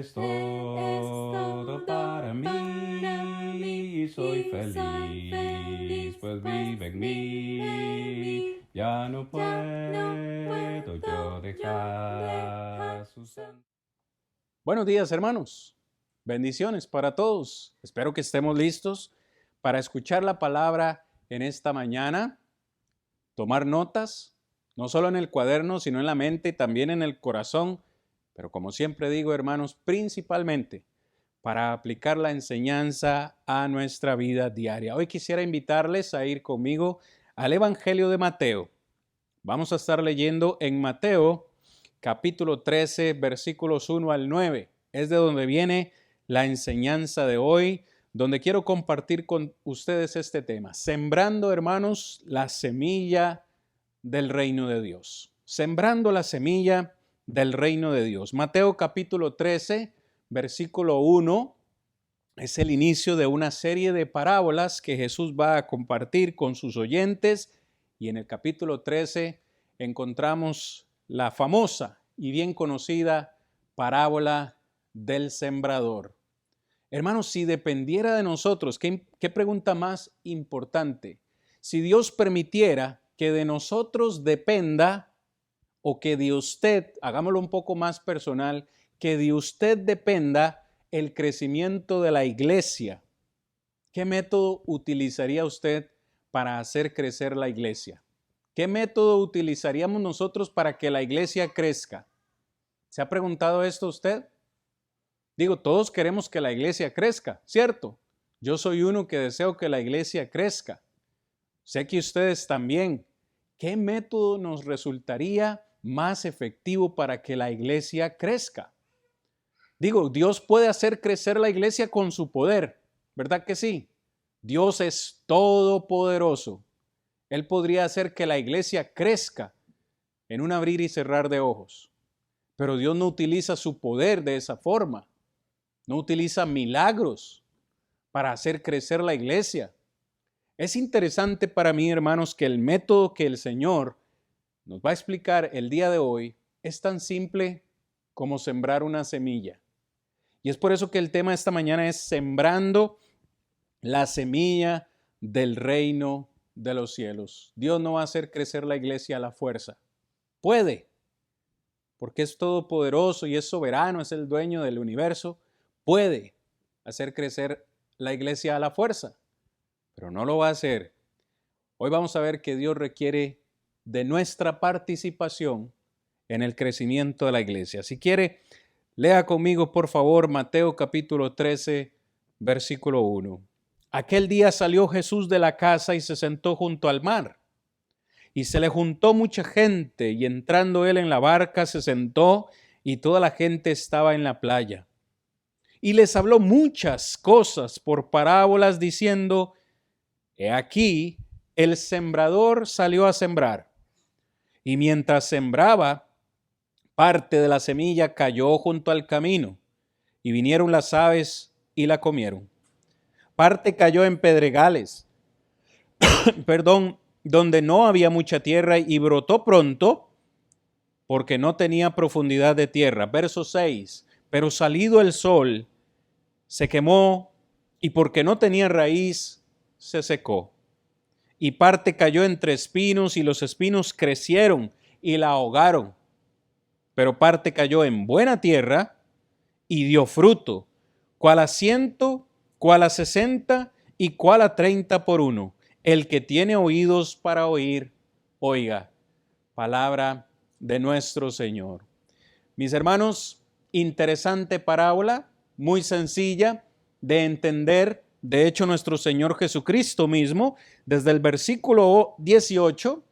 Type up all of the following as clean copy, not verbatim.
es todo para mí, soy feliz, pues vive en mí. Ya no puedo yo dejar su santo. Buenos días, hermanos. Bendiciones para todos. Espero que estemos listos para escuchar la palabra en esta mañana, tomar notas, no solo en el cuaderno, sino en la mente y también en el corazón. Pero como siempre digo, hermanos, principalmente para aplicar la enseñanza a nuestra vida diaria. Hoy quisiera invitarles a ir conmigo al Evangelio de Mateo. Vamos a estar leyendo en Mateo capítulo 13, versículos 1 al 9. Es de donde viene la enseñanza de hoy, donde quiero compartir con ustedes este tema. Sembrando, hermanos, la semilla del reino de Dios. Sembrando la semilla del reino de Dios. Mateo capítulo 13, versículo 1, es el inicio de una serie de parábolas que Jesús va a compartir con sus oyentes, y en el capítulo 13 encontramos la famosa y bien conocida parábola del sembrador. Hermanos, si dependiera de nosotros, ¿qué pregunta más importante? Si Dios permitiera que de nosotros dependa, o que de usted, hagámoslo un poco más personal, que de usted dependa el crecimiento de la iglesia, ¿qué método utilizaría usted para hacer crecer la iglesia? ¿Qué método utilizaríamos nosotros para que la iglesia crezca? ¿Se ha preguntado esto usted? Digo, todos queremos que la iglesia crezca, ¿cierto? Yo soy uno que deseo que la iglesia crezca. Sé que ustedes también. ¿Qué método nos resultaría más efectivo para que la iglesia crezca? Digo, Dios puede hacer crecer la iglesia con su poder, ¿verdad que sí? Dios es todopoderoso. Él podría hacer que la iglesia crezca en un abrir y cerrar de ojos. Pero Dios no utiliza su poder de esa forma. No utiliza milagros para hacer crecer la iglesia. Es interesante para mí, hermanos, que el método que el Señor nos va a explicar el día de hoy es tan simple como sembrar una semilla. Y es por eso que el tema de esta mañana es sembrando la semilla del reino de los cielos. Dios no va a hacer crecer la iglesia a la fuerza. Puede, porque es todopoderoso y es soberano, es el dueño del universo. Puede hacer crecer la iglesia a la fuerza, pero no lo va a hacer. Hoy vamos a ver que Dios requiere de nuestra participación en el crecimiento de la iglesia. Si quiere, lea conmigo, por favor, Mateo capítulo 13, versículo 1. Aquel día salió Jesús de la casa y se sentó junto al mar. Y se le juntó mucha gente, y entrando él en la barca se sentó, y toda la gente estaba en la playa. Y les habló muchas cosas por parábolas, diciendo: He aquí, el sembrador salió a sembrar. Y mientras sembraba, parte de la semilla cayó junto al camino, y vinieron las aves y la comieron. Parte cayó en pedregales, donde no había mucha tierra, y brotó pronto, porque no tenía profundidad de tierra. Verso 6. Pero salido el sol, se quemó, y porque no tenía raíz, se secó. Y parte cayó entre espinos, y los espinos crecieron y la ahogaron. Pero parte cayó en buena tierra y dio fruto, cual a 100, cual a 60 y cual a 30 por uno. El que tiene oídos para oír, oiga. Palabra de nuestro Señor. Mis hermanos, interesante parábola, muy sencilla de entender. De hecho, nuestro Señor Jesucristo mismo, desde el versículo 18,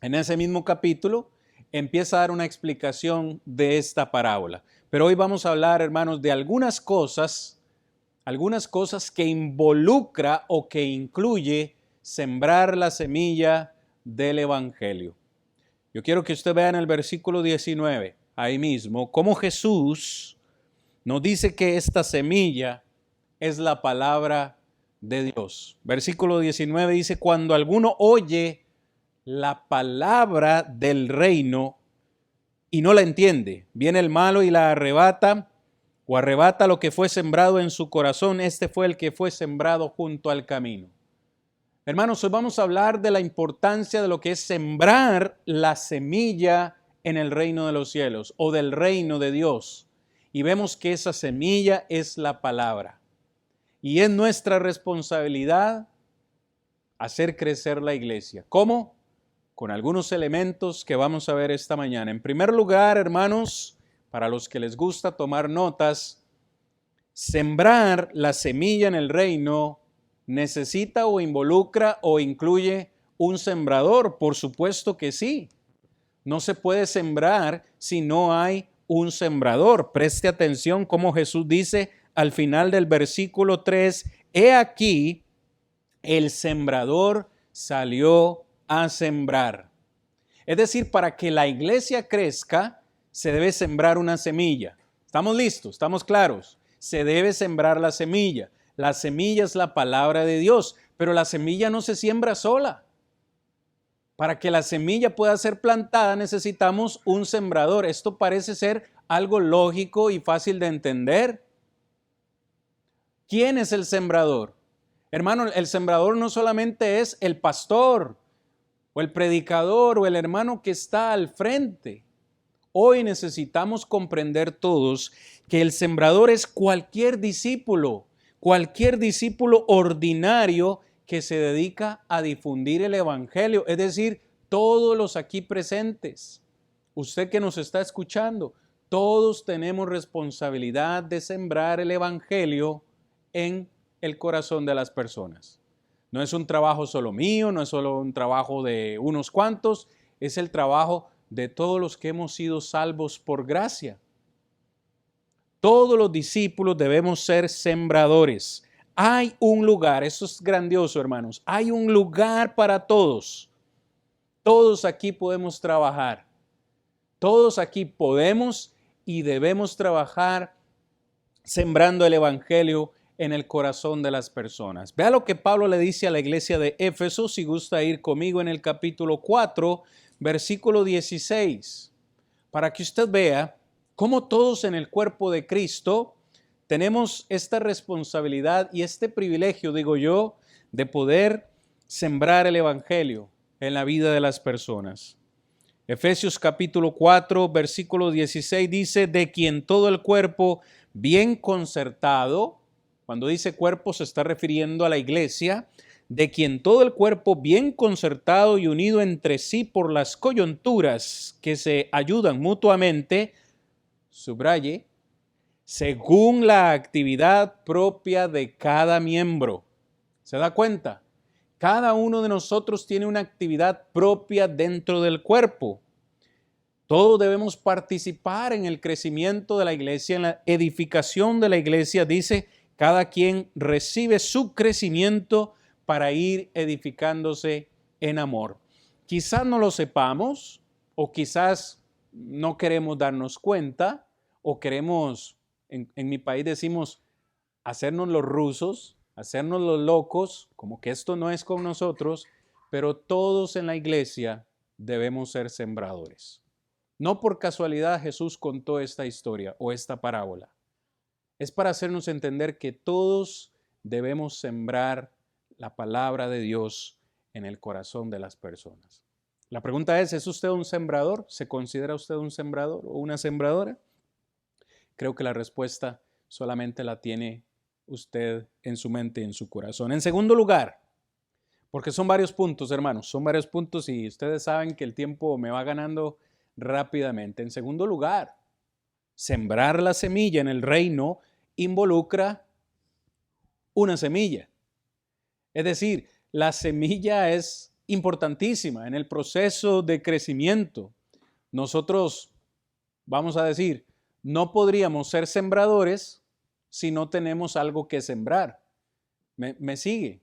en ese mismo capítulo, empieza a dar una explicación de esta parábola. Pero hoy vamos a hablar, hermanos, de algunas cosas que involucra o que incluye sembrar la semilla del Evangelio. Yo quiero que usted vea en el versículo 19, ahí mismo, cómo Jesús nos dice que esta semilla es la palabra de Dios. Versículo 19 dice: cuando alguno oye la palabra del reino y no la entiende, viene el malo y la arrebata o arrebata lo que fue sembrado en su corazón, este fue el que fue sembrado junto al camino. Hermanos, hoy vamos a hablar de la importancia de lo que es sembrar la semilla en el reino de los cielos o del reino de Dios. Y vemos que esa semilla es la palabra. Y es nuestra responsabilidad hacer crecer la iglesia. ¿Cómo? Con algunos elementos que vamos a ver esta mañana. En primer lugar, hermanos, para los que les gusta tomar notas, sembrar la semilla en el reino necesita o involucra o incluye un sembrador. Por supuesto que sí. No se puede sembrar si no hay un sembrador. Preste atención como Jesús dice al final del versículo 3, he aquí, el sembrador salió a sembrar. Es decir, para que la iglesia crezca, se debe sembrar una semilla. ¿Estamos listos? ¿Estamos claros? Se debe sembrar la semilla. La semilla es la palabra de Dios, pero la semilla no se siembra sola. Para que la semilla pueda ser plantada necesitamos un sembrador. Esto parece ser algo lógico y fácil de entender. ¿Quién es el sembrador? Hermano, el sembrador no solamente es el pastor o el predicador o el hermano que está al frente. Hoy necesitamos comprender todos que el sembrador es cualquier discípulo ordinario que se dedica a difundir el evangelio, es decir, todos los aquí presentes. Usted que nos está escuchando, todos tenemos responsabilidad de sembrar el evangelio en el corazón de las personas. No es un trabajo solo mío, no es solo un trabajo de unos cuantos, es el trabajo de todos los que hemos sido salvos por gracia. Todos los discípulos debemos ser sembradores. Hay un lugar, eso es grandioso, hermanos, hay un lugar para todos. Todos aquí podemos trabajar. Todos aquí podemos y debemos trabajar sembrando el evangelio en el corazón de las personas. Vea lo que Pablo le dice a la iglesia de Éfeso, si gusta ir conmigo en el capítulo 4, versículo 16, para que usted vea cómo todos en el cuerpo de Cristo tenemos esta responsabilidad y este privilegio, digo yo, de poder sembrar el evangelio en la vida de las personas. Efesios capítulo 4, versículo 16 dice, de quien todo el cuerpo bien concertado, cuando dice cuerpo se está refiriendo a la iglesia, de quien todo el cuerpo bien concertado y unido entre sí por las coyunturas que se ayudan mutuamente, subraye, según la actividad propia de cada miembro. ¿Se da cuenta? Cada uno de nosotros tiene una actividad propia dentro del cuerpo. Todos debemos participar en el crecimiento de la iglesia, en la edificación de la iglesia. Dice, cada quien recibe su crecimiento para ir edificándose en amor. Quizás no lo sepamos o quizás no queremos darnos cuenta o queremos, en mi país decimos, hacernos los rusos, hacernos los locos, como que esto no es con nosotros, pero todos en la iglesia debemos ser sembradores. No por casualidad Jesús contó esta historia o esta parábola. Es para hacernos entender que todos debemos sembrar la palabra de Dios en el corazón de las personas. La pregunta ¿es usted un sembrador? ¿Se considera usted un sembrador o una sembradora? Creo que la respuesta solamente la tiene usted en su mente y en su corazón. En segundo lugar, porque son varios puntos, hermanos, son varios puntos y ustedes saben que el tiempo me va ganando rápidamente. En segundo lugar, sembrar la semilla en el reino involucra una semilla. Es decir, la semilla es importantísima en el proceso de crecimiento. Nosotros, vamos a decir, no podríamos ser sembradores si no tenemos algo que sembrar. ¿Me sigue?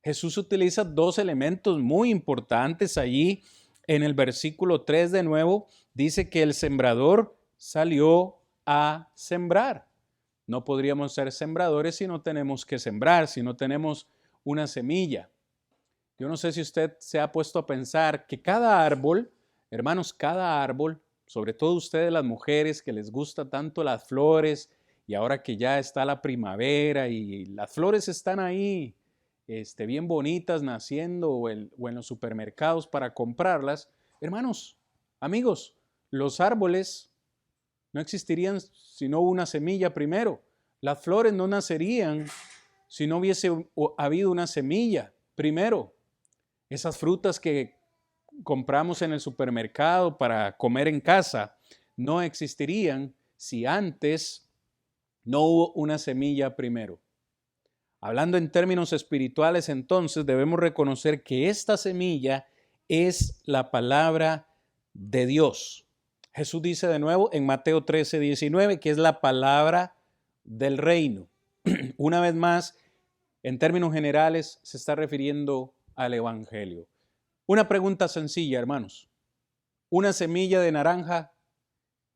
Jesús utiliza dos elementos muy importantes allí en el versículo 3 de nuevo. Dice que el sembrador salió a sembrar. No podríamos ser sembradores si no tenemos que sembrar, si no tenemos una semilla. Yo no sé si usted se ha puesto a pensar que cada árbol, hermanos, cada árbol, sobre todo ustedes las mujeres que les gusta tanto las flores y ahora que ya está la primavera y las flores están ahí, bien bonitas naciendo o en los supermercados para comprarlas, hermanos, amigos, los árboles no existirían si no hubo una semilla primero. Las flores no nacerían si no hubiese habido una semilla primero. Esas frutas que compramos en el supermercado para comer en casa no existirían si antes no hubo una semilla primero. Hablando en términos espirituales, entonces debemos reconocer que esta semilla es la palabra de Dios. Jesús dice de nuevo en Mateo 13:19 que es la palabra del reino. Una vez más, en términos generales, se está refiriendo al Evangelio. Una pregunta sencilla, hermanos. Una semilla de naranja,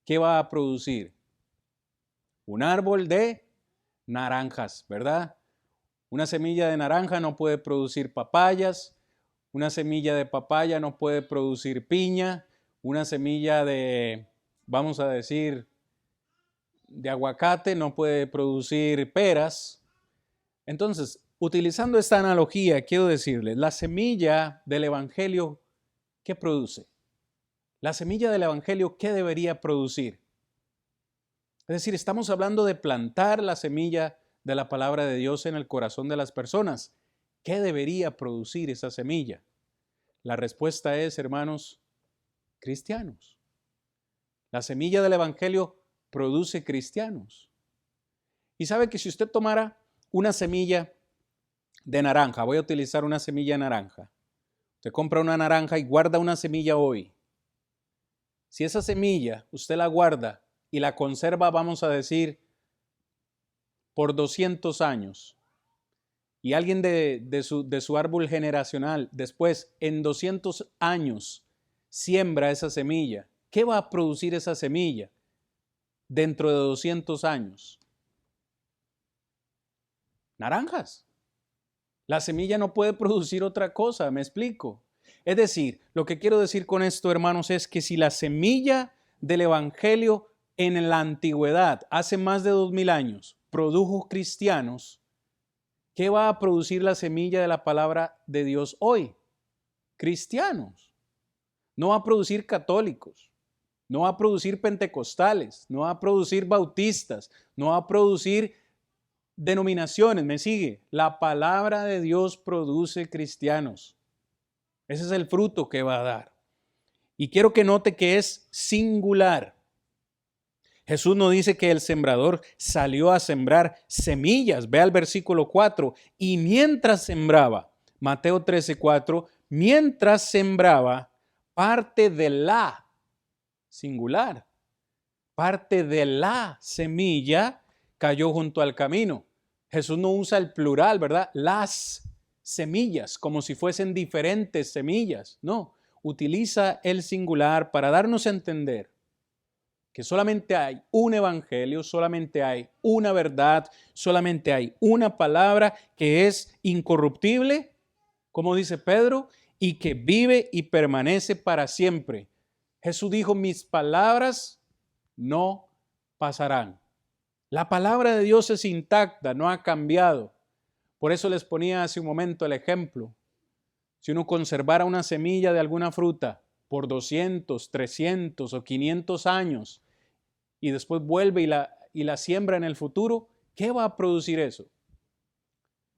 ¿qué va a producir? Un árbol de naranjas, ¿verdad? Una semilla de naranja no puede producir papayas, una semilla de papaya no puede producir piña, una semilla de, vamos a decir, de aguacate no puede producir peras. Entonces, utilizando esta analogía, quiero decirles, la semilla del Evangelio, ¿qué produce? La semilla del Evangelio, ¿qué debería producir? Es decir, estamos hablando de plantar la semilla de la palabra de Dios en el corazón de las personas. ¿Qué debería producir esa semilla? La respuesta es, hermanos, cristianos. La semilla del Evangelio produce cristianos. Y sabe que si usted tomara una semilla de naranja, voy a utilizar una semilla naranja. Usted compra una naranja y guarda una semilla hoy. Si esa semilla usted la guarda y la conserva, vamos a decir, por 200 años, y alguien de su árbol generacional después, en 200 años, siembra esa semilla, ¿qué va a producir esa semilla dentro de 200 años? Naranjas. La semilla no puede producir otra cosa, ¿me explico? Es decir, lo que quiero decir con esto, hermanos, es que si la semilla del Evangelio en la antigüedad, hace más de 2000 años, produjo cristianos, ¿qué va a producir la semilla de la palabra de Dios hoy? Cristianos. No va a producir católicos, no va a producir pentecostales, no va a producir bautistas, no va a producir denominaciones, ¿me sigue? La palabra de Dios produce cristianos. Ese es el fruto que va a dar. Y quiero que note que es singular. Jesús no dice que el sembrador salió a sembrar semillas. Ve al versículo 4. Y mientras sembraba, Mateo 13:4, mientras sembraba, parte de la singular, parte de la semilla cayó junto al camino. Jesús no usa el plural, ¿verdad? Las semillas, como si fuesen diferentes semillas. No, utiliza el singular para darnos a entender que solamente hay un evangelio, solamente hay una verdad, solamente hay una palabra que es incorruptible, como dice Pedro, y que vive y permanece para siempre. Jesús dijo, mis palabras no pasarán. La palabra de Dios es intacta, no ha cambiado. Por eso les ponía hace un momento el ejemplo. Si uno conservara una semilla de alguna fruta por 200, 300 o 500 años y después vuelve y la siembra en el futuro, ¿qué va a producir eso?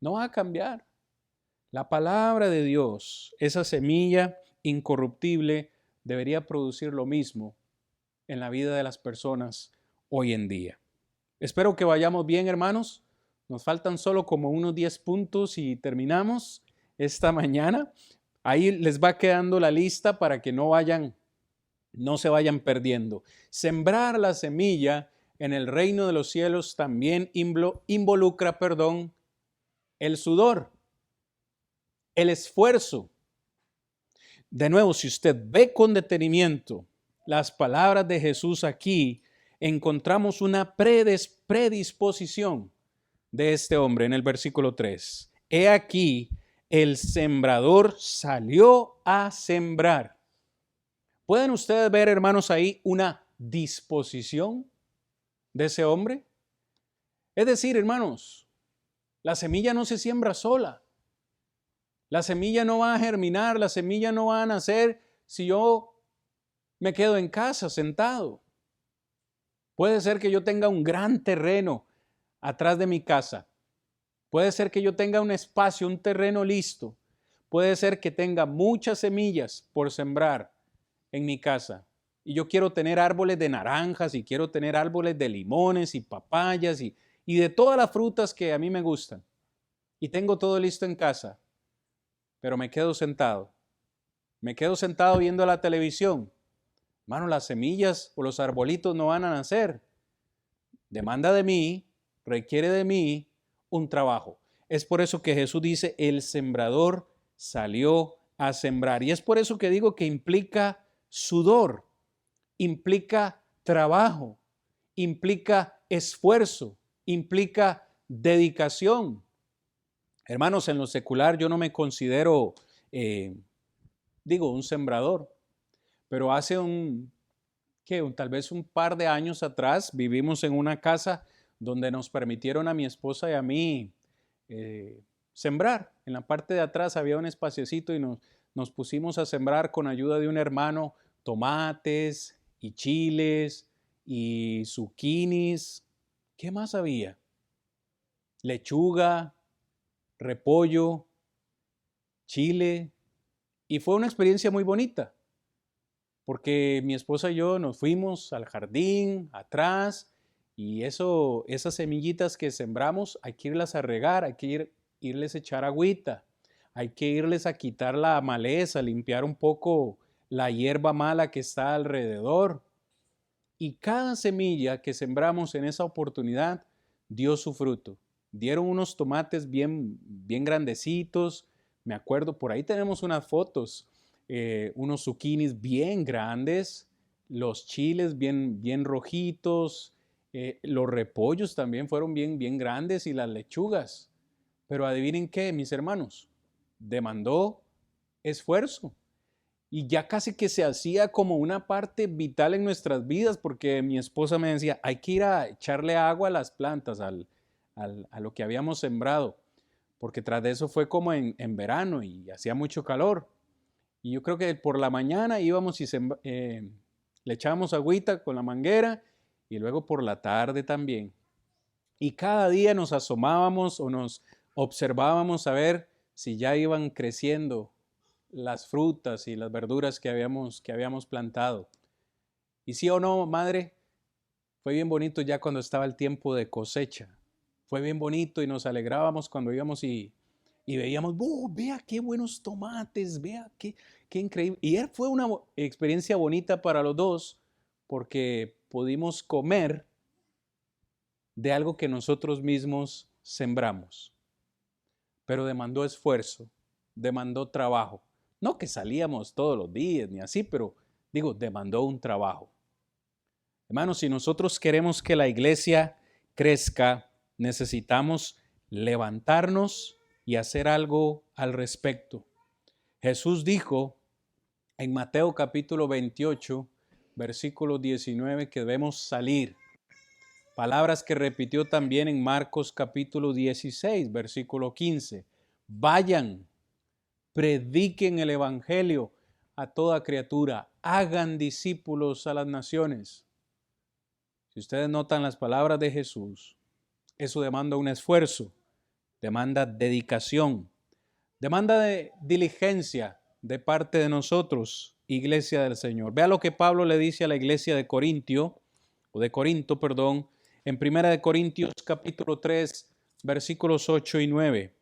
No va a cambiar. La palabra de Dios, esa semilla incorruptible, debería producir lo mismo en la vida de las personas hoy en día. Espero que vayamos bien, hermanos. Nos faltan solo como unos 10 puntos y terminamos esta mañana. Ahí les va quedando la lista para que no se vayan perdiendo. Sembrar la semilla en el reino de los cielos también involucra, el sudor, el esfuerzo. De nuevo, si usted ve con detenimiento las palabras de Jesús aquí, encontramos una predisposición de este hombre en el versículo 3. He aquí, el sembrador salió a sembrar. ¿Pueden ustedes ver, hermanos, ahí una disposición de ese hombre? Es decir, hermanos, la semilla no se siembra sola. La semilla no va a germinar, la semilla no va a nacer si yo me quedo en casa sentado. Puede ser que yo tenga un gran terreno atrás de mi casa. Puede ser que yo tenga un espacio, un terreno listo. Puede ser que tenga muchas semillas por sembrar en mi casa. Y yo quiero tener árboles de naranjas y quiero tener árboles de limones y papayas y de todas las frutas que a mí me gustan. Y tengo todo listo en casa, pero me quedo sentado. Me quedo sentado viendo la televisión. Hermano, las semillas o los arbolitos no van a nacer. Demanda de mí, requiere de mí un trabajo. Es por eso que Jesús dice, el sembrador salió a sembrar. Y es por eso que digo que implica sudor, implica trabajo, implica esfuerzo, implica dedicación. Hermanos, en lo secular yo no me considero, un sembrador, pero hace tal vez un par de años atrás vivimos en una casa donde nos permitieron a mi esposa y a mí sembrar. En la parte de atrás había un espaciecito y nos pusimos a sembrar con ayuda de un hermano tomates y chiles y zucchinis. ¿Qué más había? Lechuga, repollo, chile. Y fue una experiencia muy bonita, porque mi esposa y yo nos fuimos al jardín, atrás, y esas semillitas que sembramos hay que irlas a regar, hay que irles a echar agüita, hay que irles a quitar la maleza, limpiar un poco la hierba mala que está alrededor. Y cada semilla que sembramos en esa oportunidad dio su fruto. Dieron unos tomates bien, bien grandecitos. Me acuerdo, por ahí tenemos unas fotos, unos zucchinis bien grandes, los chiles bien, bien rojitos, los repollos también fueron bien, bien grandes y las lechugas. Pero adivinen qué, mis hermanos, demandó esfuerzo. Y ya casi que se hacía como una parte vital en nuestras vidas, porque mi esposa me decía, hay que ir a echarle agua a las plantas, a lo que habíamos sembrado, porque tras de eso fue como en verano y hacía mucho calor. Y yo creo que por la mañana íbamos y le echábamos agüita con la manguera y luego por la tarde también. Y cada día nos asomábamos o nos observábamos a ver si ya iban creciendo las frutas y las verduras que habíamos plantado. Y sí o no, madre, fue bien bonito ya cuando estaba el tiempo de cosecha. Fue bien bonito y nos alegrábamos cuando íbamos y veíamos, vea qué buenos tomates, vea qué increíble. Y fue una experiencia bonita para los dos porque pudimos comer de algo que nosotros mismos sembramos. Pero demandó esfuerzo, demandó trabajo. No que salíamos todos los días ni así, pero demandó un trabajo. Hermanos, si nosotros queremos que la iglesia crezca, necesitamos levantarnos y hacer algo al respecto. Jesús dijo en Mateo capítulo 28, versículo 19, que debemos salir. Palabras que repitió también en Marcos capítulo 16, versículo 15. Vayan, prediquen el evangelio a toda criatura, hagan discípulos a las naciones. Si ustedes notan las palabras de Jesús, eso demanda un esfuerzo, demanda dedicación, demanda de diligencia de parte de nosotros, iglesia del Señor. Vea lo que Pablo le dice a la iglesia de Corinto, en 1 Corintios capítulo 3, versículos 8 y 9.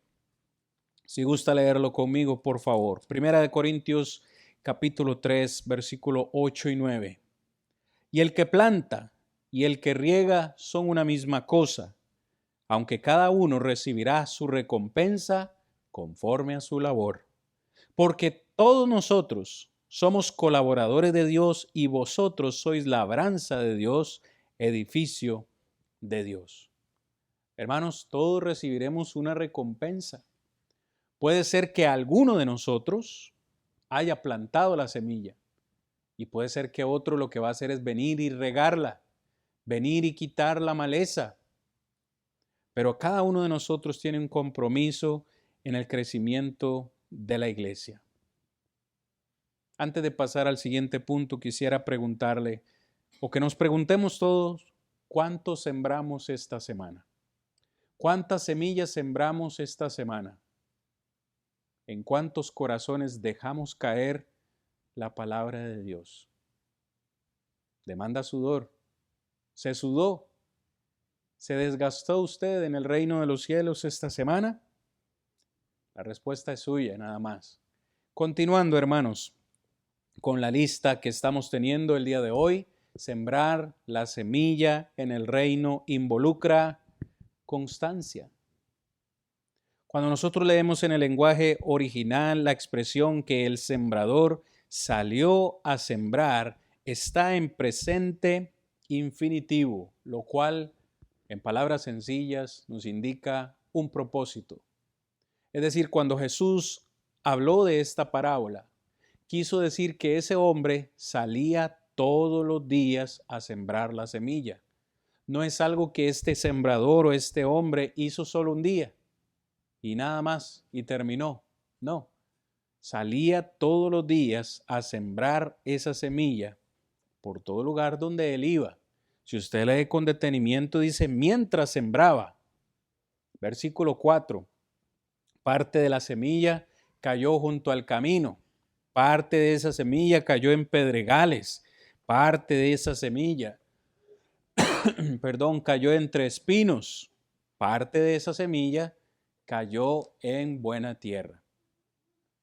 Si gusta leerlo conmigo, por favor. 1 Corintios capítulo 3, versículo 8 y 9. Y el que planta y el que riega son una misma cosa, aunque cada uno recibirá su recompensa conforme a su labor. Porque todos nosotros somos colaboradores de Dios y vosotros sois labranza de Dios, edificio de Dios. Hermanos, todos recibiremos una recompensa. Puede ser que alguno de nosotros haya plantado la semilla y puede ser que otro lo que va a hacer es venir y regarla, venir y quitar la maleza. pero cada uno de nosotros tiene un compromiso en el crecimiento de la iglesia. Antes de pasar al siguiente punto, quisiera preguntarle, o que nos preguntemos todos, ¿cuánto sembramos esta semana? ¿Cuántas semillas sembramos esta semana? ¿En cuántos corazones dejamos caer la palabra de Dios? Demanda sudor. ¿Se sudó? ¿Se desgastó usted en el reino de los cielos esta semana? La respuesta es suya, nada más. Continuando, hermanos, con la lista que estamos teniendo el día de hoy, sembrar la semilla en el reino involucra constancia. Cuando nosotros leemos en el lenguaje original la expresión que el sembrador salió a sembrar, está en presente infinitivo, lo cual, en palabras sencillas, nos indica un propósito. Es decir, cuando Jesús habló de esta parábola, quiso decir que ese hombre salía todos los días a sembrar la semilla. No es algo que este sembrador o este hombre hizo solo un día y nada más y terminó. No, salía todos los días a sembrar esa semilla por todo lugar donde él iba. Si usted lee con detenimiento, dice, mientras sembraba. Versículo 4. Parte de la semilla cayó junto al camino. Parte de esa semilla cayó en pedregales. Parte de esa semilla, cayó entre espinos. Parte de esa semilla cayó en buena tierra.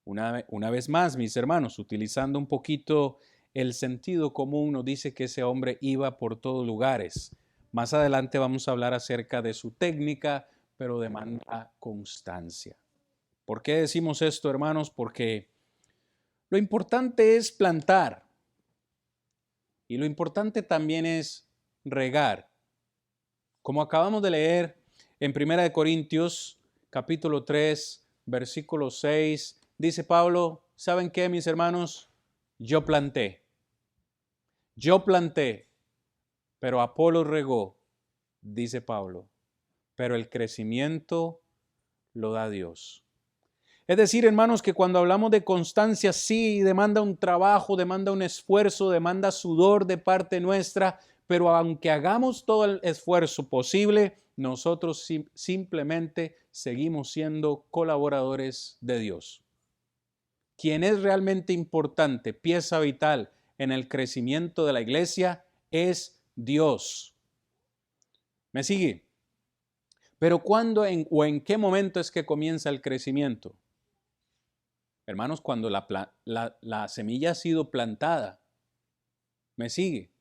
Una vez más, mis hermanos, utilizando un poquito el sentido común, nos dice que ese hombre iba por todos lugares. Más adelante vamos a hablar acerca de su técnica, pero demanda constancia. ¿Por qué decimos esto, hermanos? Porque lo importante es plantar y lo importante también es regar. Como acabamos de leer en 1 Corintios capítulo 3, versículo 6, dice Pablo, ¿saben qué, mis hermanos? Yo planté, pero Apolo regó, dice Pablo, pero el crecimiento lo da Dios. Es decir, hermanos, que cuando hablamos de constancia, sí, demanda un trabajo, demanda un esfuerzo, demanda sudor de parte nuestra, pero aunque hagamos todo el esfuerzo posible, nosotros simplemente seguimos siendo colaboradores de Dios. Quien es realmente importante, pieza vital en el crecimiento de la iglesia, es Dios. ¿Me sigue? Pero ¿cuándo o en qué momento es que comienza el crecimiento? Hermanos, cuando la semilla ha sido plantada. ¿Me sigue?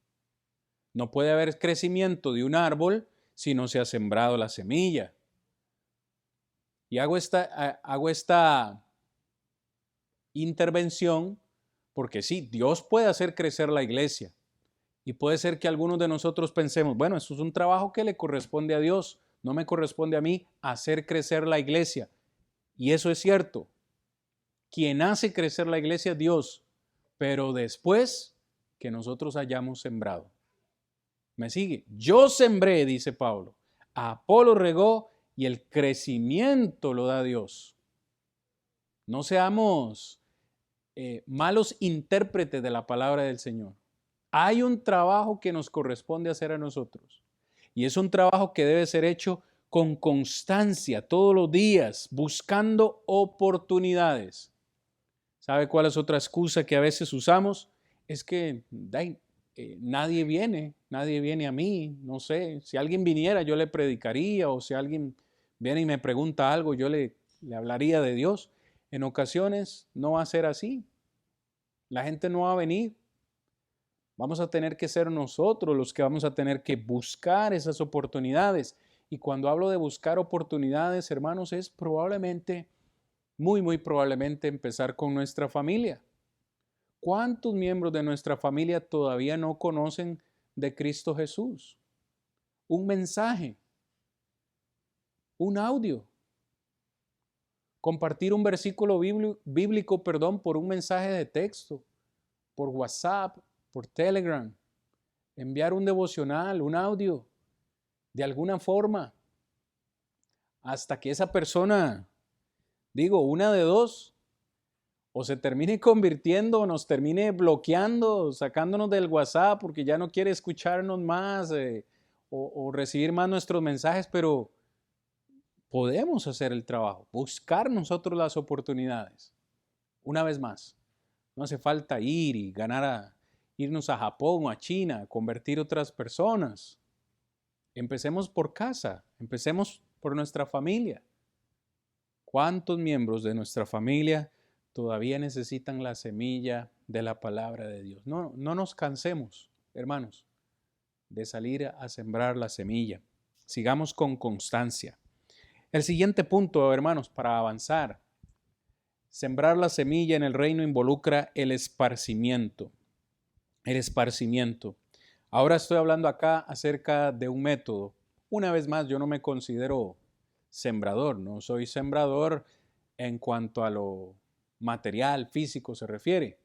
No puede haber crecimiento de un árbol si no se ha sembrado la semilla. Y hago esta intervención porque sí, Dios puede hacer crecer la iglesia. Y puede ser que algunos de nosotros pensemos, bueno, eso es un trabajo que le corresponde a Dios, no me corresponde a mí hacer crecer la iglesia. Y eso es cierto. Quien hace crecer la iglesia es Dios, pero después que nosotros hayamos sembrado. ¿Me sigue? Yo sembré, dice Pablo, Apolo regó y el crecimiento lo da Dios. No seamos malos intérpretes de la palabra del Señor. Hay un trabajo que nos corresponde hacer a nosotros y es un trabajo que debe ser hecho con constancia todos los días, buscando oportunidades. ¿Sabe cuál es otra excusa que a veces usamos? Es que nadie viene a mí, no sé, si alguien viniera yo le predicaría o si alguien viene y me pregunta algo yo le hablaría de Dios. En ocasiones no va a ser así, la gente no va a venir, vamos a tener que ser nosotros los que vamos a tener que buscar esas oportunidades. Y cuando hablo de buscar oportunidades, hermanos, es probablemente muy probablemente empezar con nuestra familia. ¿Cuántos miembros de nuestra familia todavía no conocen de Cristo Jesús? Un mensaje, un audio, compartir un versículo bíblico, por un mensaje de texto, por WhatsApp, por Telegram, enviar un devocional, un audio, de alguna forma. hasta que esa persona, digo, una de dos, o se termine convirtiendo o nos termine bloqueando, sacándonos del WhatsApp porque ya no quiere escucharnos más o recibir más nuestros mensajes, pero podemos hacer el trabajo, buscar nosotros las oportunidades. Una vez más, no hace falta ir y irnos a Japón o a China, convertir otras personas. Empecemos por casa, empecemos por nuestra familia. ¿Cuántos miembros de nuestra familia todavía necesitan la semilla de la palabra de Dios? No nos cansemos, hermanos, de salir a sembrar la semilla. Sigamos con constancia. El siguiente punto, hermanos, para avanzar. Sembrar la semilla en el reino involucra el esparcimiento. El esparcimiento. Ahora estoy hablando acá acerca de un método. Una vez más, yo no me considero sembrador, no soy sembrador en cuanto a lo material, físico se refiere.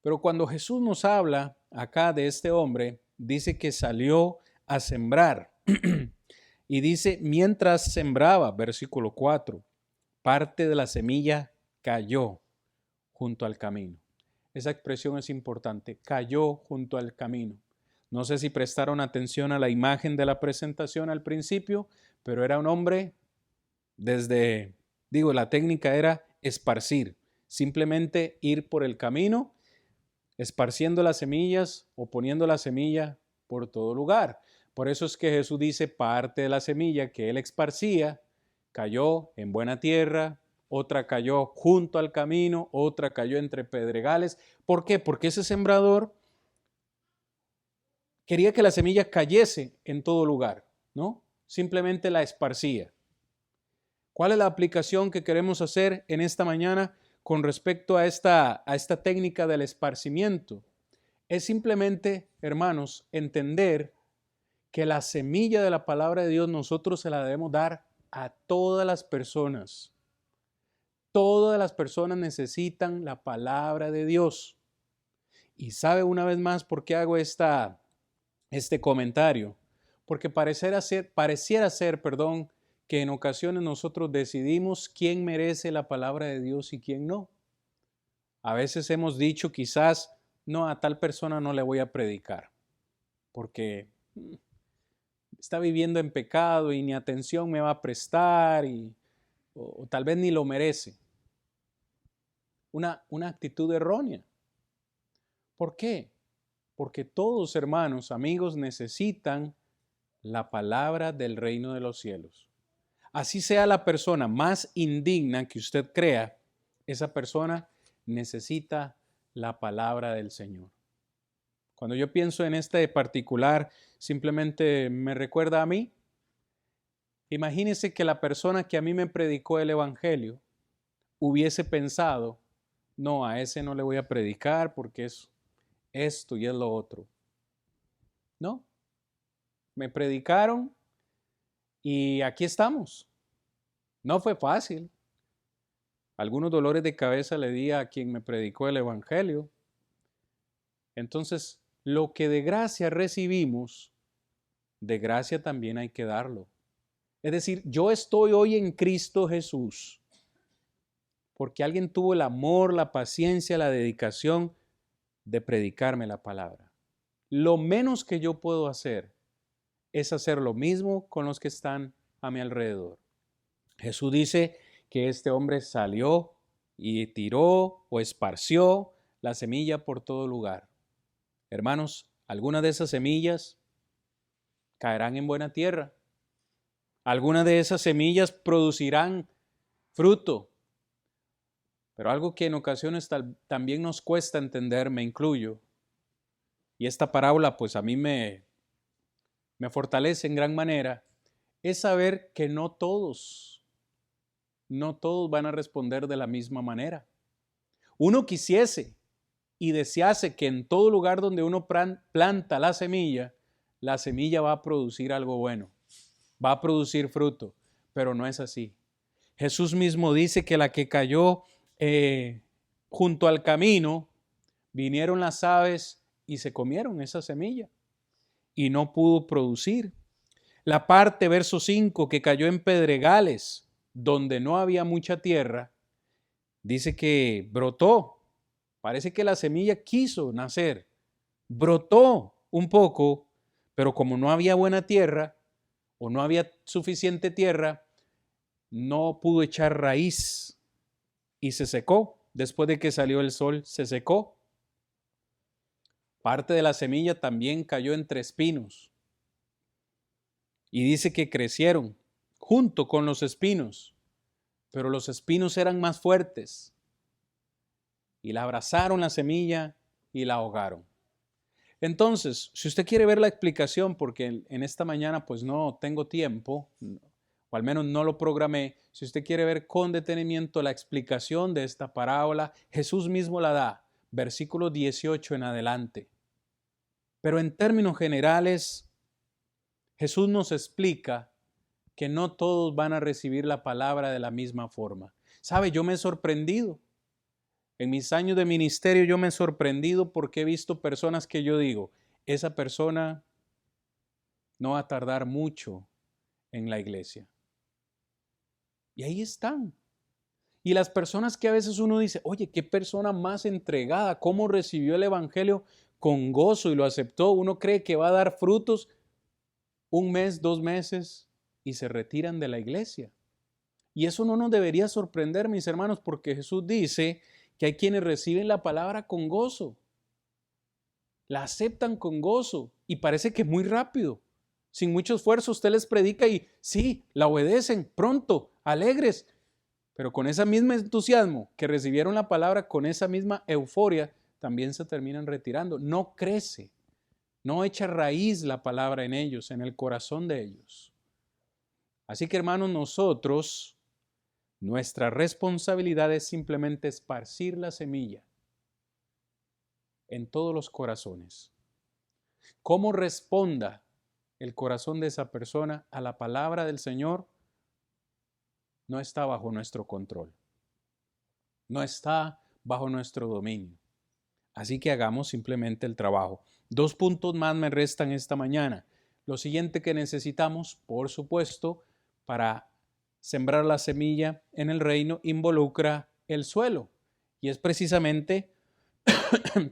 Pero cuando Jesús nos habla acá de este hombre, dice que salió a sembrar. Y dice, mientras sembraba, versículo 4, parte de la semilla cayó junto al camino. Esa expresión es importante, cayó junto al camino. No sé si prestaron atención a la imagen de la presentación al principio, pero era un hombre la técnica era esparcir, simplemente ir por el camino, esparciendo las semillas o poniendo la semilla por todo lugar. Por eso es que Jesús dice, parte de la semilla que él esparcía cayó en buena tierra, otra cayó junto al camino, otra cayó entre pedregales. ¿Por qué? Porque ese sembrador quería que la semilla cayese en todo lugar, ¿no? Simplemente la esparcía. ¿Cuál es la aplicación que queremos hacer en esta mañana con respecto a esta técnica del esparcimiento? Es simplemente, hermanos, entender que la semilla de la palabra de Dios nosotros se la debemos dar a todas las personas. Todas las personas necesitan la palabra de Dios. Y sabe una vez más por qué hago este comentario. Porque pareciera ser, que en ocasiones nosotros decidimos quién merece la palabra de Dios y quién no. A veces hemos dicho quizás, no, a tal persona no le voy a predicar, porque está viviendo en pecado y ni atención me va a prestar o tal vez ni lo merece. Una actitud errónea. ¿Por qué? Porque todos, hermanos, amigos, necesitan la palabra del reino de los cielos. Así sea la persona más indigna que usted crea, esa persona necesita la palabra del Señor. Cuando yo pienso en este particular, simplemente me recuerda a mí. Imagínese que la persona que a mí me predicó el Evangelio hubiese pensado, no, a ese no le voy a predicar porque es esto y es lo otro. No, me predicaron y aquí estamos. No fue fácil. Algunos dolores de cabeza le di a quien me predicó el Evangelio. Entonces, lo que de gracia recibimos, de gracia también hay que darlo. Es decir, yo estoy hoy en Cristo Jesús porque alguien tuvo el amor, la paciencia, la dedicación de predicarme la palabra. Lo menos que yo puedo hacer es hacer lo mismo con los que están a mi alrededor. Jesús dice que este hombre salió y tiró o esparció la semilla por todo lugar. Hermanos, algunas de esas semillas caerán en buena tierra. Algunas de esas semillas producirán fruto. Pero algo que en ocasiones también nos cuesta entender, me incluyo, y esta parábola pues a mí me fortalece en gran manera, es saber que no todos van a responder de la misma manera. Uno quisiese y desease que en todo lugar donde uno planta la semilla va a producir algo bueno, va a producir fruto, pero no es así. Jesús mismo dice que la que cayó junto al camino, vinieron las aves y se comieron esa semilla y no pudo producir. La parte, verso 5, que cayó en pedregales, donde no había mucha tierra, dice que brotó. Parece que la semilla quiso nacer, brotó un poco, pero como no había buena tierra o no había suficiente tierra, no pudo echar raíz y se secó. Después de que salió el sol, se secó. Parte de la semilla también cayó entre espinos. Y dice que crecieron junto con los espinos, pero los espinos eran más fuertes y la abrazaron la semilla y la ahogaron. Entonces, si usted quiere ver la explicación, porque en esta mañana pues no tengo tiempo, o al menos no lo programé, si usted quiere ver con detenimiento la explicación de esta parábola, Jesús mismo la da, versículo 18 en adelante. Pero en términos generales, Jesús nos explica que no todos van a recibir la palabra de la misma forma. ¿Sabe? Yo me he sorprendido. En mis años de ministerio yo me he sorprendido porque he visto personas que yo digo, esa persona no va a tardar mucho en la iglesia. Y ahí están. Y las personas que a veces uno dice, oye, qué persona más entregada, cómo recibió el evangelio con gozo y lo aceptó. Uno cree que va a dar frutos 1 mes, 2 meses y se retiran de la iglesia. Y eso no nos debería sorprender, mis hermanos, porque Jesús dice que hay quienes reciben la palabra con gozo, la aceptan con gozo y parece que muy rápido, sin mucho esfuerzo usted les predica y sí, la obedecen pronto, alegres, pero con ese mismo entusiasmo que recibieron la palabra, con esa misma euforia, también se terminan retirando. No crece, no echa raíz la palabra en ellos, en el corazón de ellos. Así que hermanos, nosotros, nuestra responsabilidad es simplemente esparcir la semilla en todos los corazones. ¿Cómo responda el corazón de esa persona a la palabra del Señor? No está bajo nuestro control. No está bajo nuestro dominio. Así que hagamos simplemente el trabajo. 2 puntos más me restan esta mañana. Lo siguiente que necesitamos, por supuesto, para sembrar la semilla en el reino involucra el suelo. Y es precisamente,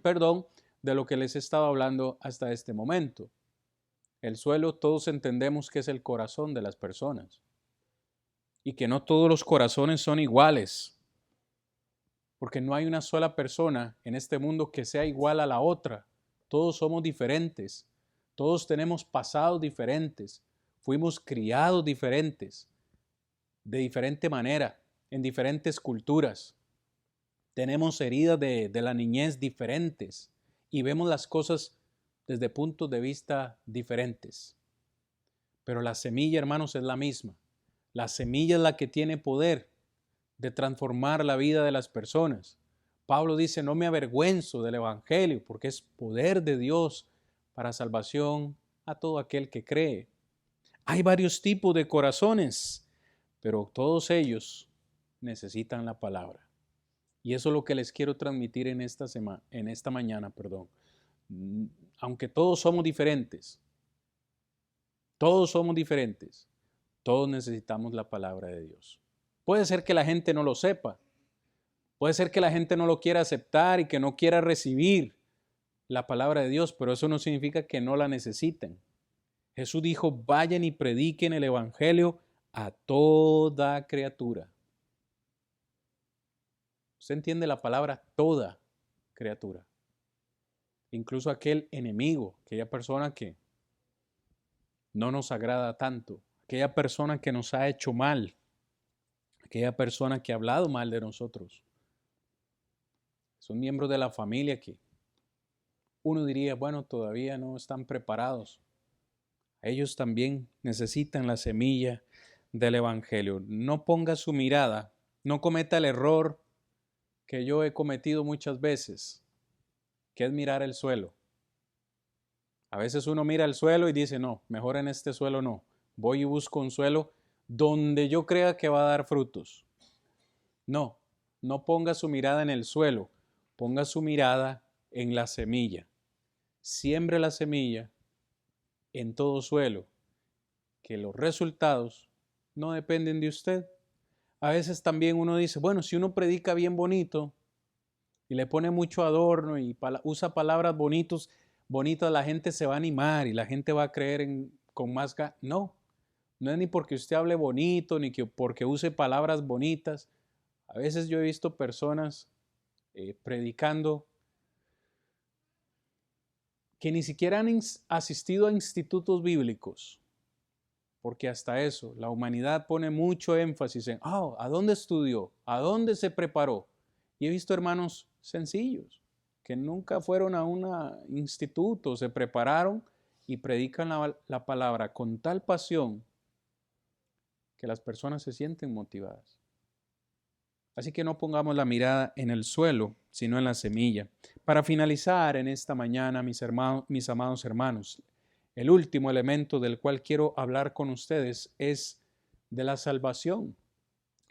perdón, de lo que les he estado hablando hasta este momento. El suelo todos entendemos que es el corazón de las personas y que no todos los corazones son iguales, porque no hay una sola persona en este mundo que sea igual a la otra. Todos somos diferentes, todos tenemos pasados diferentes, fuimos criados diferentes, de diferente manera, en diferentes culturas. Tenemos heridas de la niñez diferentes y vemos las cosas desde puntos de vista diferentes. Pero la semilla, hermanos, es la misma. La semilla es la que tiene poder de transformar la vida de las personas. Pablo dice, no me avergüenzo del evangelio porque es poder de Dios para salvación a todo aquel que cree. Hay varios tipos de corazones, pero todos ellos necesitan la palabra. Y eso es lo que les quiero transmitir en esta mañana. Aunque todos somos diferentes, todos necesitamos la palabra de Dios. Puede ser que la gente no lo sepa, puede ser que la gente no lo quiera aceptar y que no quiera recibir la palabra de Dios, pero eso no significa que no la necesiten. Jesús dijo, vayan y prediquen el evangelio a toda criatura. Usted entiende la palabra toda criatura. Incluso aquel enemigo, aquella persona que no nos agrada tanto, aquella persona que nos ha hecho mal, aquella persona que ha hablado mal de nosotros. Son miembros de la familia que uno diría, bueno, todavía no están preparados. Ellos también necesitan la semilla del evangelio. No ponga su mirada, no cometa el error que yo he cometido muchas veces, que es mirar el suelo. A veces uno mira el suelo y dice, no, mejor en este suelo no. Voy y busco un suelo donde yo crea que va a dar frutos. No, no ponga su mirada en el suelo, ponga su mirada en la semilla. Siembre la semilla en todo suelo que los resultados no dependen de usted. A veces también uno dice, bueno, si uno predica bien bonito y le pone mucho adorno y usa palabras bonitas, la gente se va a animar y la gente va a creer con más ganas. No, no es ni porque usted hable bonito, ni porque use palabras bonitas. A veces yo he visto personas predicando que ni siquiera han asistido a institutos bíblicos, porque hasta eso, la humanidad pone mucho énfasis en, ¿a dónde estudió? ¿A dónde se preparó? Y he visto hermanos sencillos, que nunca fueron a un instituto, se prepararon y predican la palabra con tal pasión que las personas se sienten motivadas. Así que no pongamos la mirada en el suelo, sino en la semilla. Para finalizar en esta mañana, mis amados hermanos, el último elemento del cual quiero hablar con ustedes es de la salvación.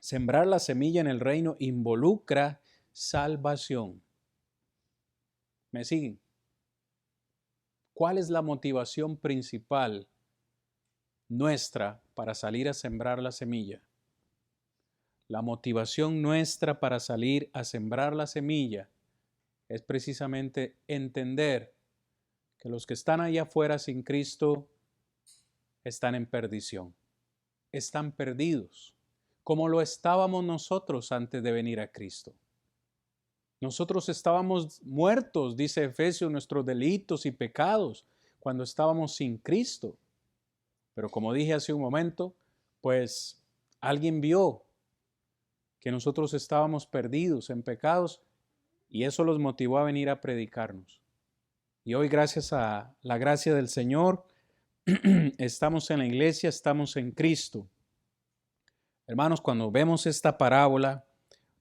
Sembrar la semilla en el reino involucra salvación. ¿Me siguen? ¿Cuál es la motivación principal nuestra para salir a sembrar la semilla? La motivación nuestra para salir a sembrar la semilla es precisamente entender que los que están allá afuera sin Cristo están en perdición, están perdidos, como lo estábamos nosotros antes de venir a Cristo. Nosotros estábamos muertos, dice Efesios, nuestros delitos y pecados, cuando estábamos sin Cristo. Pero como dije hace un momento, pues alguien vio que nosotros estábamos perdidos en pecados y eso los motivó a venir a predicarnos. Y hoy, gracias a la gracia del Señor, estamos en la iglesia, estamos en Cristo. Hermanos, cuando vemos esta parábola,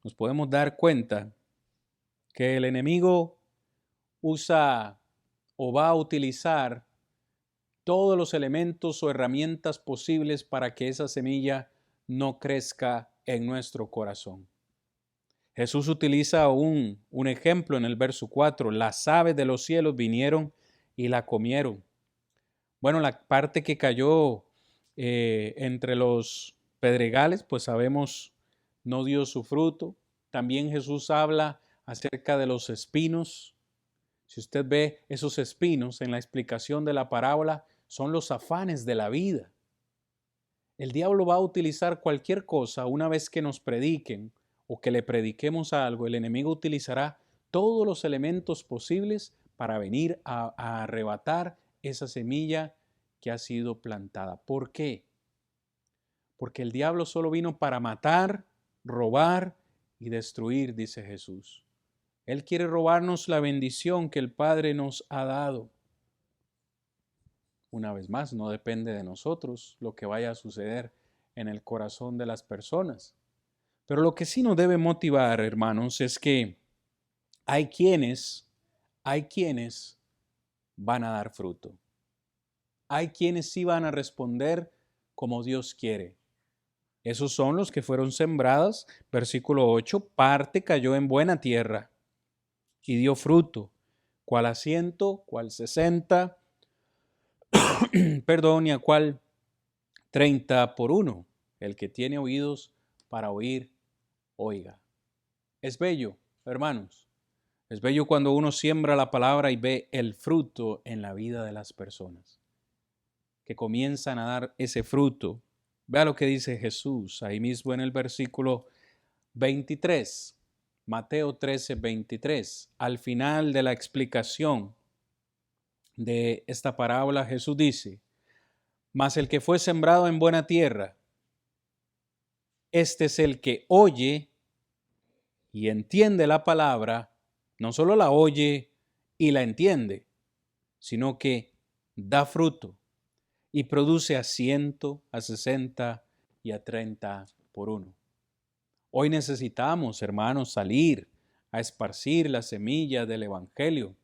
nos podemos dar cuenta que el enemigo usa o va a utilizar todos los elementos o herramientas posibles para que esa semilla no crezca en nuestro corazón. Jesús utiliza un ejemplo en el verso 4. Las aves de los cielos vinieron y la comieron. Bueno, la parte que cayó entre los pedregales, pues sabemos, no dio su fruto. También Jesús habla acerca de los espinos. Si usted ve esos espinos en la explicación de la parábola, son los afanes de la vida. El diablo va a utilizar cualquier cosa una vez que nos prediquen o que le prediquemos algo. El enemigo utilizará todos los elementos posibles para venir a arrebatar esa semilla que ha sido plantada. ¿Por qué? Porque el diablo solo vino para matar, robar y destruir, dice Jesús. Él quiere robarnos la bendición que el Padre nos ha dado. Una vez más, no depende de nosotros lo que vaya a suceder en el corazón de las personas. Pero lo que sí nos debe motivar, hermanos, es que hay quienes van a dar fruto. Hay quienes sí van a responder como Dios quiere. Esos son los que fueron sembradas, versículo 8, parte cayó en buena tierra y dio fruto, cual a 100, cual 60, perdón, y a cual 30 por 1. El que tiene oídos para oír, oiga. Es bello, hermanos. Es bello cuando uno siembra la palabra y ve el fruto en la vida de las personas, que comienzan a dar ese fruto. Vea lo que dice Jesús ahí mismo en el versículo 23, Mateo 13, 23. Al final de la explicación de esta parábola, Jesús dice, mas el que fue sembrado en buena tierra, este es el que oye y entiende la palabra, no solo la oye y la entiende, sino que da fruto y produce a 100, a 60 y a 30 por 1. Hoy necesitamos, hermanos, salir a esparcir la semilla del Evangelio,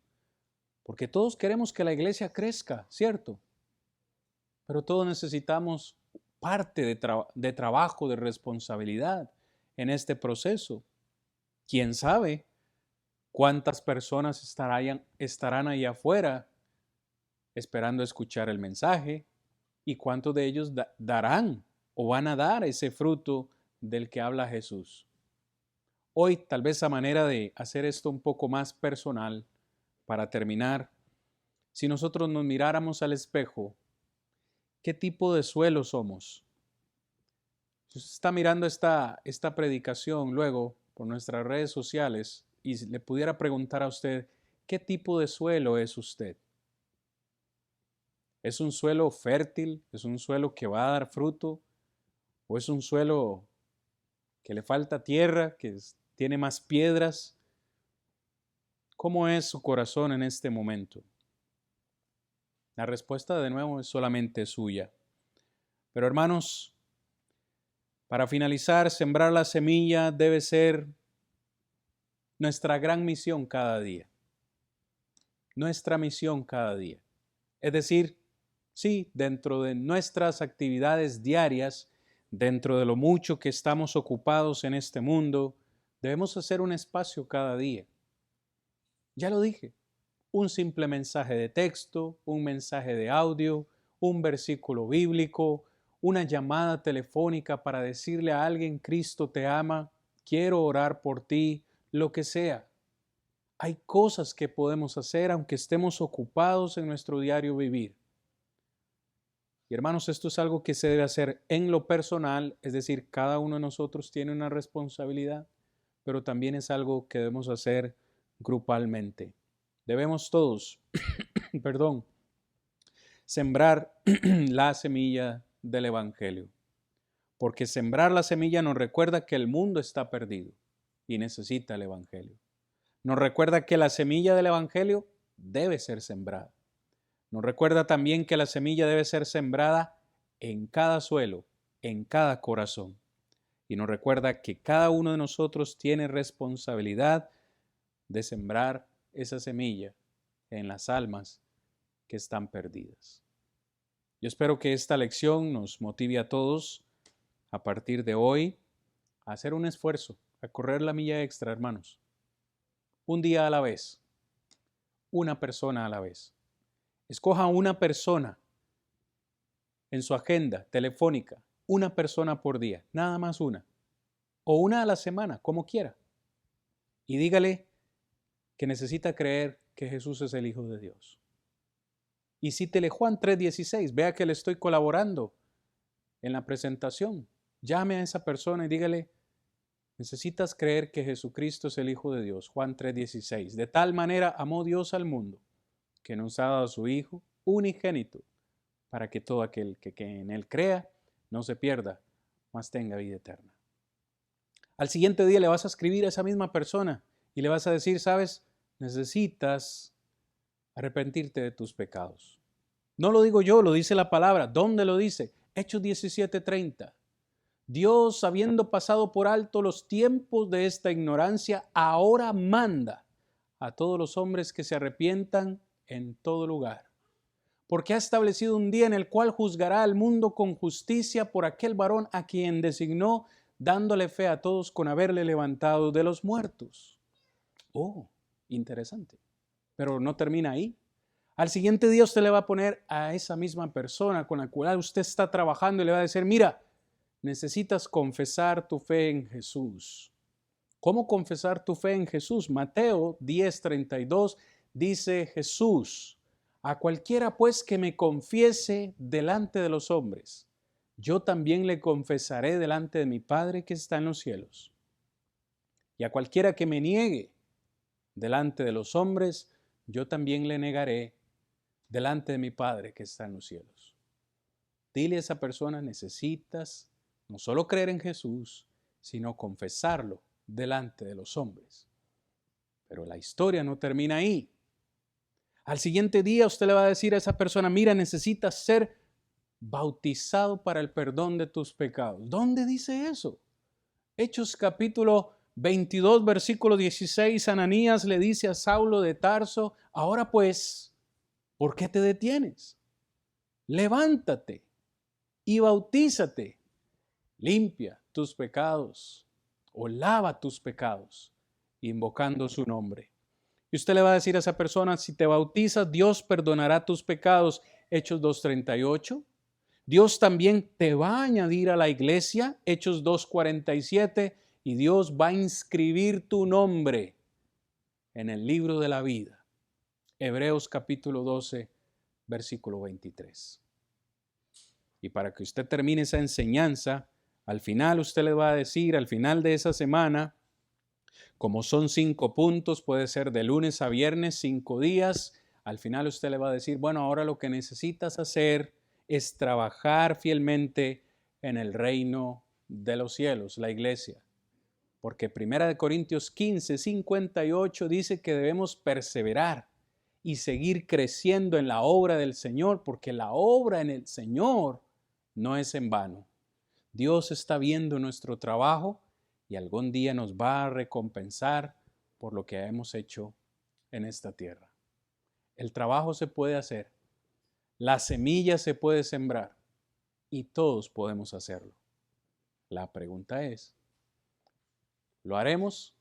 porque todos queremos que la iglesia crezca, ¿cierto? Pero todos necesitamos parte de trabajo, de responsabilidad en este proceso. ¿Quién sabe cuántas personas estarán ahí afuera esperando escuchar el mensaje? ¿Y cuántos de ellos darán o van a dar ese fruto del que habla Jesús? Hoy, tal vez a manera de hacer esto un poco más personal, para terminar, si nosotros nos miráramos al espejo, ¿qué tipo de suelo somos? Si usted está mirando esta predicación luego por nuestras redes sociales y le pudiera preguntar a usted, ¿qué tipo de suelo es usted? ¿Es un suelo fértil? ¿Es un suelo que va a dar fruto? ¿O es un suelo que le falta tierra, que tiene más piedras? ¿Cómo es su corazón en este momento? La respuesta de nuevo es solamente suya. Pero hermanos, para finalizar, sembrar la semilla debe ser nuestra gran misión cada día. Nuestra misión cada día. Es decir, sí, dentro de nuestras actividades diarias, dentro de lo mucho que estamos ocupados en este mundo, debemos hacer un espacio cada día. Ya lo dije, un simple mensaje de texto, un mensaje de audio, un versículo bíblico, una llamada telefónica para decirle a alguien, Cristo te ama, quiero orar por ti, lo que sea. Hay cosas que podemos hacer aunque estemos ocupados en nuestro diario vivir. Y hermanos, esto es algo que se debe hacer en lo personal, es decir, cada uno de nosotros tiene una responsabilidad, pero también es algo que debemos hacer grupalmente. Debemos todos, perdón, sembrar la semilla del Evangelio. Porque sembrar la semilla nos recuerda que el mundo está perdido y necesita el Evangelio. Nos recuerda que la semilla del Evangelio debe ser sembrada. Nos recuerda también que la semilla debe ser sembrada en cada suelo, en cada corazón. Y nos recuerda que cada uno de nosotros tiene responsabilidad de sembrar esa semilla en las almas que están perdidas. Yo espero que esta lección nos motive a todos a partir de hoy a hacer un esfuerzo, a correr la milla extra, hermanos. Un día a la vez, una persona a la vez. Escoja una persona en su agenda telefónica, una persona por día, nada más una, o una a la semana, como quiera. Y dígale que necesita creer que Jesús es el Hijo de Dios. Y cítele Juan 3:16, vea que le estoy colaborando en la presentación. Llame a esa persona y dígale, necesitas creer que Jesucristo es el Hijo de Dios. Juan 3:16. De tal manera amó Dios al mundo, que nos ha dado a su Hijo unigénito, para que todo aquel que en Él crea no se pierda, mas tenga vida eterna. Al siguiente día le vas a escribir a esa misma persona y le vas a decir, sabes, necesitas arrepentirte de tus pecados. No lo digo yo, lo dice la palabra. ¿Dónde lo dice? Hechos 17:30. Dios, habiendo pasado por alto los tiempos de esta ignorancia, ahora manda a todos los hombres que se arrepientan en todo lugar. Porque ha establecido un día en el cual juzgará al mundo con justicia por aquel varón a quien designó, dándole fe a todos con haberle levantado de los muertos. Oh, interesante. Pero no termina ahí. Al siguiente día usted le va a poner a esa misma persona con la cual usted está trabajando y le va a decir, mira, necesitas confesar tu fe en Jesús. ¿Cómo confesar tu fe en Jesús? Mateo 10:32 dice Jesús, a cualquiera pues que me confiese delante de los hombres, yo también le confesaré delante de mi Padre que está en los cielos. Y a cualquiera que me niegue delante de los hombres, yo también le negaré delante de mi Padre que está en los cielos. Dile a esa persona, necesitas no solo creer en Jesús, sino confesarlo delante de los hombres. Pero la historia no termina ahí. Al siguiente día usted le va a decir a esa persona, mira, necesitas ser bautizado para el perdón de tus pecados. ¿Dónde dice eso? Hechos capítulo 22, versículo 16, Ananías le dice a Saulo de Tarso, ahora pues, ¿por qué te detienes? Levántate y bautízate. Limpia tus pecados o lava tus pecados, invocando su nombre. Y usted le va a decir a esa persona, si te bautizas, Dios perdonará tus pecados. Hechos 2:38. Dios también te va a añadir a la iglesia, Hechos 2:47, y Dios va a inscribir tu nombre en el libro de la vida. Hebreos capítulo 12, versículo 23. Y para que usted termine esa enseñanza, al final usted le va a decir, al final de esa semana, como son 5 puntos, puede ser de lunes a viernes, 5 días, al final usted le va a decir, bueno, ahora lo que necesitas hacer es trabajar fielmente en el reino de los cielos, la iglesia. Porque 1 Corintios 15, 58 dice que debemos perseverar y seguir creciendo en la obra del Señor, porque la obra en el Señor no es en vano. Dios está viendo nuestro trabajo y algún día nos va a recompensar por lo que hemos hecho en esta tierra. El trabajo se puede hacer, la semilla se puede sembrar y todos podemos hacerlo. La pregunta es, ¿lo haremos?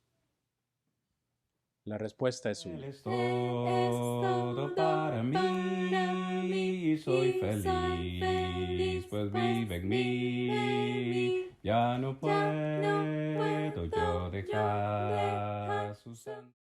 La respuesta es Él una. es todo para mí y soy feliz, pues vive en mí. Ya no puedo yo dejar su santo.